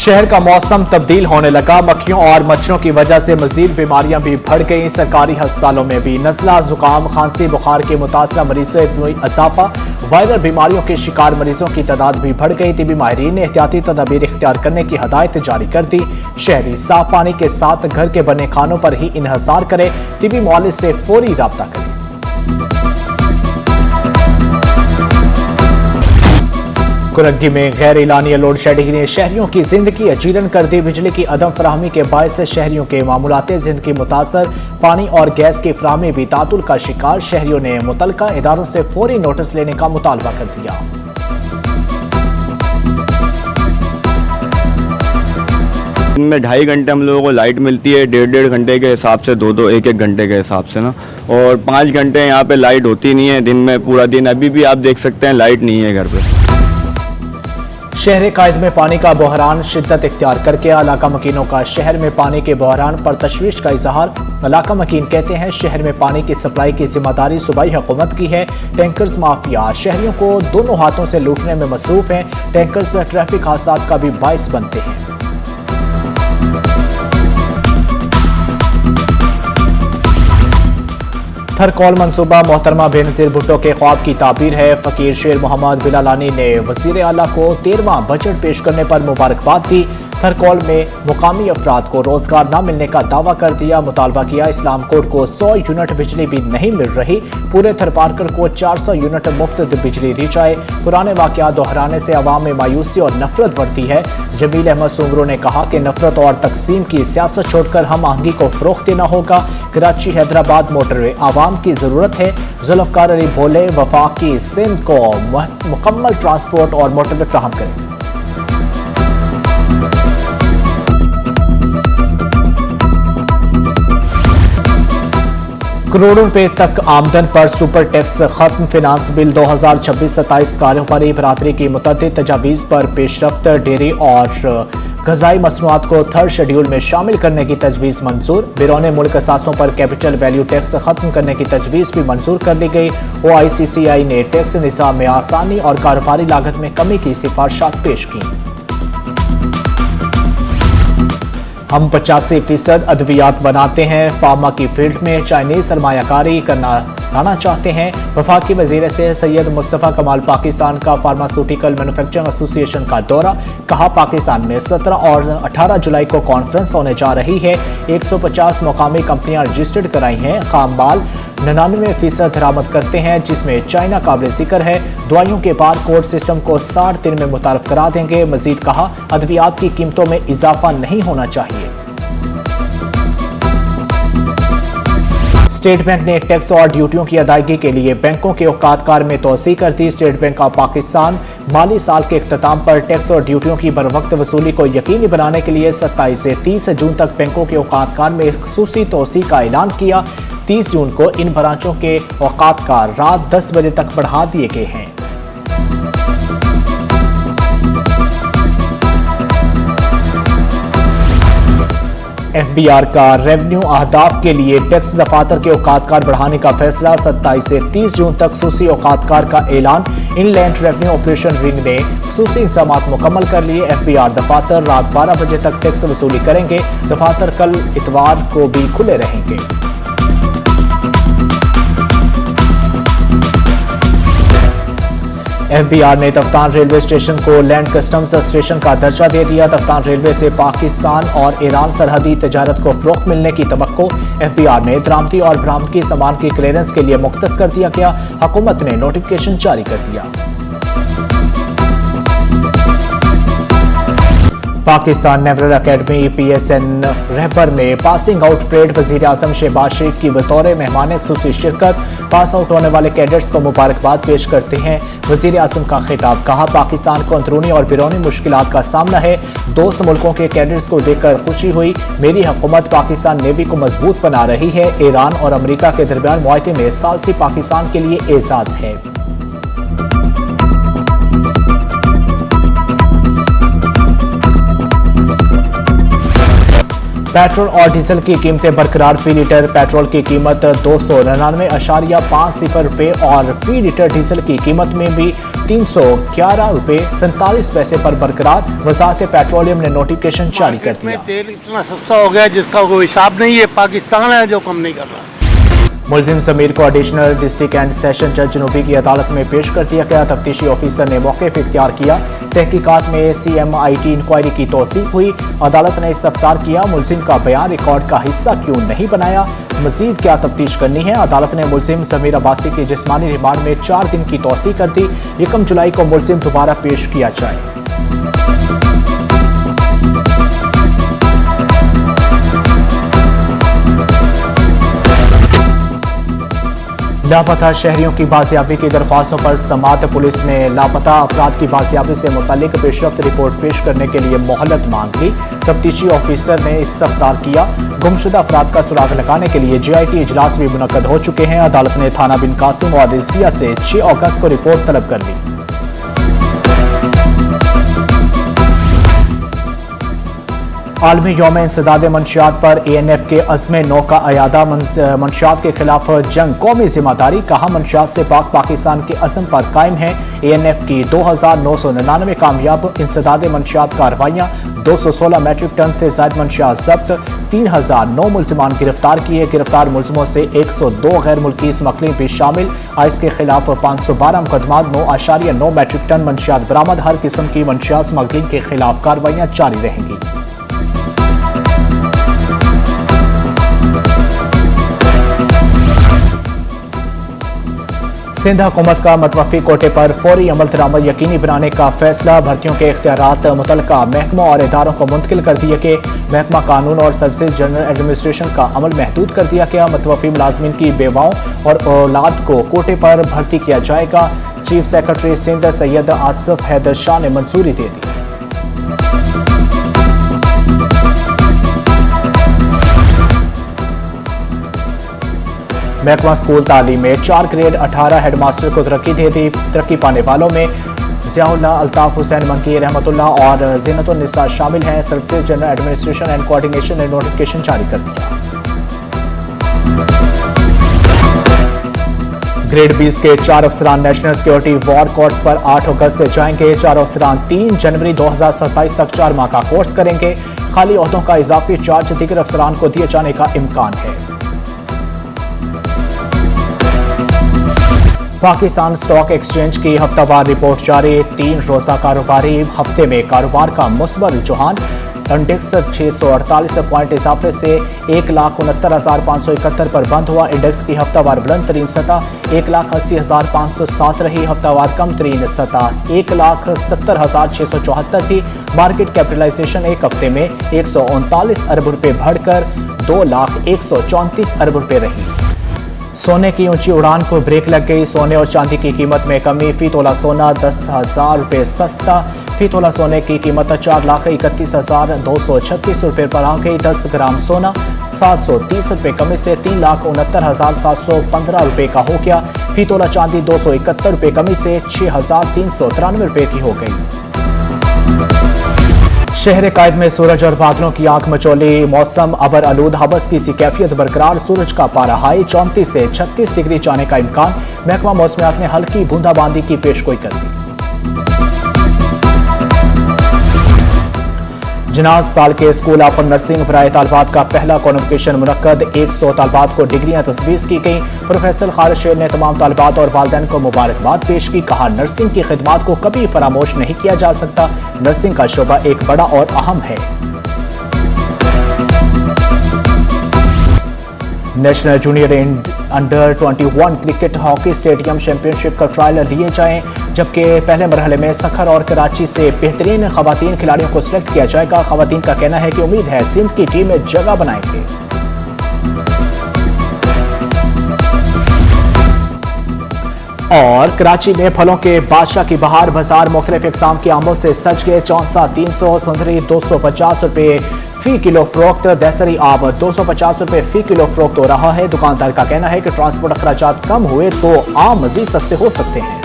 शहर का मौसम तब्दील होने लगा। मक्खियों और मच्छरों की वजह से मजीद बीमारियां भी बढ़ गई। सरकारी अस्पतालों में भी नज़ला, जुकाम, खांसी, बुखार के मुतासरा मरीजों में इजाफा। वायरल बीमारियों के शिकार मरीजों की तादाद भी बढ़ गई। तिबी माहिरीन ने एहतियाती तदाबीर इख्तियार करने की हदायत जारी कर दी। शहरी साफ पानी के साथ घर के बने खानों पर ही इन्हसार करें। तिबी मुआलिज से फौरी राब्ता करें। कुरग्गी में गैर एलानिया लोड शेडिंग ने शहरियों की जिंदगी अजीरन कर दी। बिजली की अदम फराहमी के बायस शहरियों के मामूलाते जिंदगी मुतासर। पानी और गैस की फराहमी भी तातुल का शिकार। शहरियों ने मुतलका इदारों से फौरी नोटिस लेने का मुतालबा कर दिया। दिन में 2.5 घंटे हम लोगों को लाइट मिलती है, 1.5 घंटे के हिसाब से 2-2, 1-1 घंटे के हिसाब से ना, और 5 घंटे यहाँ पे लाइट होती नहीं है दिन में, पूरा दिन। अभी भी आप देख सकते हैं लाइट नहीं है घर पे। शहर कायद में पानी का बहरान शिद्दत इख्तियार करके इलाका मकीनों का शहर में पानी के बहरान पर तशवीश का इजहार। इलाका मकीन कहते हैं शहर में पानी की सप्लाई की जिम्मेदारी सूबाई हुकूमत की है। टैंकर्स माफिया शहरियों को दोनों हाथों से लूटने में मसरूफ हैं। टैंकर्स ट्रैफिक हादसात का भी बाइस बनते हैं। थरकौल मंसूबा मोहतरमा बेनज़ीर भुट्टो के ख्वाब की ताबीर है। फ़कीर शेर मोहम्मद बिलालानी ने वज़ीर आला को 13वां बजट पेश करने पर मुबारकबाद दी। थरकौल में मुकामी अफराद को रोजगार न मिलने का दावा कर दिया। मुतालबा किया इस्लाम कोर्ट को 100 यूनिट बिजली भी नहीं मिल रही। पूरे थरपारकर को 400 यूनिट मुफ्त बिजली दी जाए। पुराने वाक़यात दोहराने से अवाम में मायूसी और नफरत बढ़ती है। जमील अहमद सुंगरो ने कहा कि नफरत और तकसीम की सियासत छोड़कर हम आहंगी को फ़रोग़ देना होगा। कराची हैदराबाद मोटरवे आवाम की ज़रूरत है। जुल्फ़कार अली बोले वफाकी सिंध को मुकम्मल ट्रांसपोर्ट और मोटरवे फ्राहम करें। करोड़ों रुपए तक आमदन पर सुपर टैक्स खत्म। फिनांस बिल 2026-27 कारोबारी बरादरी की मुतअद्दिद तजावीज़ पर पेशरफ्त। डेयरी और ग़ज़ाई मसनूआत को थर्ड शेड्यूल में शामिल करने की तजवीज़ मंजूर। बैरून मुल्क असासों पर कैपिटल वैल्यू टैक्स खत्म करने की तजवीज़ भी मंजूर कर ली गई। OICCI ने टैक्स निज़ाम में आसानी और कारोबारी लागत में कमी की सिफारिशात पेश की। हम 85% अद्वियात बनाते हैं। फार्मा की फील्ड में चाइनीज सरमायाकारी लाना चाहते हैं। वफाकी वज़ीर से सैयद मुस्तफ़ा कमाल पाकिस्तान का फार्मास्यूटिकल मैन्युफैक्चरिंग एसोसिएशन का दौरा। कहा पाकिस्तान में 17 और 18 जुलाई को कॉन्फ्रेंस होने जा रही है। 150 मुकामी कंपनियां रजिस्टर्ड कराई हैं। खाम माल 99% दरामद करते हैं, जिसमें चाइना काबिल जिक्र है। दवाइयों के बार कोड सिस्टम को 60 दिन में मुतारफ करा देंगे। मजीद कहा अद्वियात की कीमतों में इजाफा नहीं होना चाहिए। स्टेट बैंक ने टैक्स और ड्यूटियों की अदायगी के लिए बैंकों के औकातकार में तोसी कर दी। स्टेट बैंक ऑफ पाकिस्तान माली साल के इख्तिताम पर टैक्स और ड्यूटियों की बरवक्त वसूली को यकीनी बनाने के लिए 27 से 30 जून तक बैंकों के औकातकार में खुसूसी तोसी का ऐलान किया। 30 जून को इन ब्रांचों के औकातकार रात 10 बजे तक बढ़ा दिए गए हैं। FBR का रेवेन्यू अहदाफ के लिए टैक्स दफातर के औकातकार बढ़ाने का फैसला। 27 से 30 जून तक खुसूसी औकातकार का ऐलान। इनलैंड रेवेन्यू ऑपरेशन विंग ने खुसूसी इंतजामात मुकम्मल कर लिए। FBR दफातर रात 12 बजे तक टैक्स वसूली करेंगे। दफातर कल इतवार को भी खुले रहेंगे। FBR ने तफ्तान रेलवे स्टेशन को लैंड कस्टम्स स्टेशन का दर्जा दे दिया। तफ्तान रेलवे से पाकिस्तान और ईरान सरहदी तजारत को फ़रोग़ मिलने की तवक्को। FBR में दरामदी और बरामदगी सामान की क्लियरेंस के लिए मुख्तस कर दिया गया। हुकूमत ने नोटिफिकेशन जारी कर दिया। पाकिस्तान नेवल अकेडमी PSN रहबर में पासिंग आउट परेड। वज़ीर आज़म शहबाज शरीफ की बतौर मेहमान ख़ुसूसी शिरकत। पास आउट होने वाले कैडेट्स को मुबारकबाद पेश करते हैं वज़ीर आज़म का खिताब। कहा पाकिस्तान को अंदरूनी और बैरूनी मुश्किलात का सामना है। दोस्त मुल्कों के कैडेट्स को देखकर खुशी हुई। मेरी हुकूमत पाकिस्तान नेवी को मजबूत बना रही है। ईरान और अमेरिका के दरमियान मुआहदे में सालसी पाकिस्तान के लिए एजाज़ है। पेट्रोल और डीजल की कीमतें बरकरार। फी लीटर पेट्रोल की कीमत 299.50 रुपये और फी लीटर डीजल की कीमत में भी 311.47 पर बरकरार। वजारत पेट्रोलियम ने नोटिफिकेशन जारी कर दिया। तेल इतना सस्ता हो गया जिसका कोई हिसाब नहीं है। पाकिस्तान है जो कम नहीं कर रहा। मुलजिम समीर को एडिशनल डिस्ट्रिक्ट एंड सेशन जज जनूबी की अदालत में पेश कर दिया गया। तफ्तीशी ऑफिसर ने मौक़िफ़ इख्तियार किया। तहकीकात में CMIT इंक्वायरी की तौसीक हुई। अदालत ने इस्तफ्सार किया, मुलजिम का बयान रिकॉर्ड का हिस्सा क्यों नहीं बनाया, मजीद क्या तफ्तीश करनी है। अदालत ने मुलजिम समीर अब्बासी की जिस्मानी रिमांड में 4 दिन की तौसीक कर दी। 1 जुलाई को मुलजिम दोबारा पेश किया जाए। लापता शहरियों की बाजियाबी की दरख्वास्तों पर समात पुलिस ने लापता अफराद की बाजियाबी से मुतालिक पेशरफ्त रिपोर्ट पेश करने के लिए मोहलत मांग ली। तफ्तीशी ऑफिसर ने इस्तफसार किया। गुमशुदा अफराद का सुराग लगाने के लिए GIT इजलास भी मुनक्कद हो चुके हैं। अदालत ने थाना बिन कासिम और रिजविया से 6 अगस्त को रिपोर्ट तलब कर ली। आलमी यौम इंसदाद मंशियात पर ANF के अज़्म नौ का अयादा। मंशियात के खिलाफ जंग कौमी जिम्मेदारी, कहा मंशियात से पाक पाकिस्तान के अज़्म पर कायम है। ANF की 2999 कामयाब इंसदाद मंशियात कार्रवाइयाँ। 216 मैट्रिक टन से ज़ायद मंशियात जब्त। 3009 मुलजिमान गिरफ्तार किए। गिरफ्तार मुलजिमों से 102 गैर मुल्की स्मगलिंग भी शामिल। आइस के खिलाफ 512 मुकदमात। 9.9 मैट्रिक टन मंशियात बरामद। हर किस्म की मंशियात स्मगलिंग के खिलाफ कार्रवाइयाँ जारी रहेंगी। सिंध हुकूमत का मतवफ़ी कोटे पर फौरी अमल दरामद यकीनी बनाने का फैसला। भर्तियों के इख्तियारात मुतल्लिका महकमों और इदारों को मुंतकिल कर दिए कि महकमा कानून और सर्विसेज जनरल एडमिनिस्ट्रेशन का अमल महदूद कर दिया गया। मतवफ़ी मुलाजमीन की बेवाओं और औलाद को कोटे पर भर्ती किया जाएगा। चीफ सेक्रेटरी सिंध सैयद आसिफ हैदर शाह ने मंजूरी दे दी। महकमा स्कूल तालीम में 4 ग्रेड 18 हेडमास्टर को तरक्की दे दी। तरक्की पाने वालों में ज़ियाउल्लाह, अल्ताफ हुसैन मंकी, रहमतुल्लाह और ज़ीनतुन निसा शामिल हैं। Services general administration and coordination ने नोटिफिकेशन जारी कर दिया। ग्रेड 20 के 4 अफसरान नेशनल सिक्योरिटी वॉर कोर्स पर 8 अगस्त से जाएंगे। 4 अफसरान 3 जनवरी 2027 तक 4 माह का कोर्स करेंगे। खाली ओहदों का इजाफी चार्ज दीगर अफसरान को दिए जाने का इम्कान है। पाकिस्तान स्टॉक एक्सचेंज की हफ्तावार रिपोर्ट जारी। 3 रोज़ा कारोबारी हफ्ते में कारोबार का मुस्बत रुझान। इंडेक्स 648 पॉइंट इजाफे से 1,69,571 पर बंद हुआ। इंडेक्स की हफ्तावार बुलंद तरीन सतह 1,80,507 रही। हफ्तावार कम तरीन सतह 1,77,674 थी। मार्केट कैपिटलाइजेशन एक हफ्ते में 139 अरब रुपये बढ़कर 2,01,34 अरब रुपये रही। सोने की ऊंची उड़ान को ब्रेक लग गई। सोने और चांदी की कीमत में कमी। फी तोला सोना 10,000 रुपये सस्ता। फी तोला सोने की कीमत 4,31,236 रुपये पर आ गई। 10 ग्राम सोना 730 रुपये कमी से 3,69,715 रुपये का हो गया। फी तोला चांदी 271 रुपये कमी से 6,393 रुपये की हो गई। शहर कायद में सूरज और बादलों की आंख मचोली। मौसम अबर आलूद, हवस की सी कैफियत बरकरार। सूरज का पारा हाई 34 से 36 डिग्री जाने का इम्कान। महकमा मौसमियात ने हल्की बूंदाबांदी की पेशगोई कर दी। जनाज ताल के स्कूल ऑफ नर्सिंग बराए तालबात का पहला कॉन्वोकेशन मुनक्कद। 100 तालबात को डिग्रियां तजवीज़ की गई। प्रोफेसर खालिद शेर ने तमाम तालबात और वालिदैन को मुबारकबाद पेश की। कहा, नर्सिंग की खिदमात को कभी फरामोश नहीं किया जा सकता। नर्सिंग का शोबा एक बड़ा और अहम है। National junior under 21 cricket hockey stadium championship का ट्रायल लिए जाएं, जबकि पहले मरहले में सखर और कराची से बेहतरीन खवातीन खिलाड़ियों को सिलेक्ट किया जाएगा। खवातीन का कहना है कि उम्मीद है सिंध की टीम में जगह बनाएंगे। और कराची में फलों के बादशाह की बहार। बाजार मुख्तलिफ इकसाम के आमों से सज गए। चौंसा 300, सुंदरी 250 रुपये फी किलो फरोख्त। दहसरी आम 250 रुपये फी किलो फरोख्त हो रहा है। दुकानदार का कहना है कि ट्रांसपोर्ट अखराजात कम हुए तो आम मजीद सस्ते हो सकते हैं।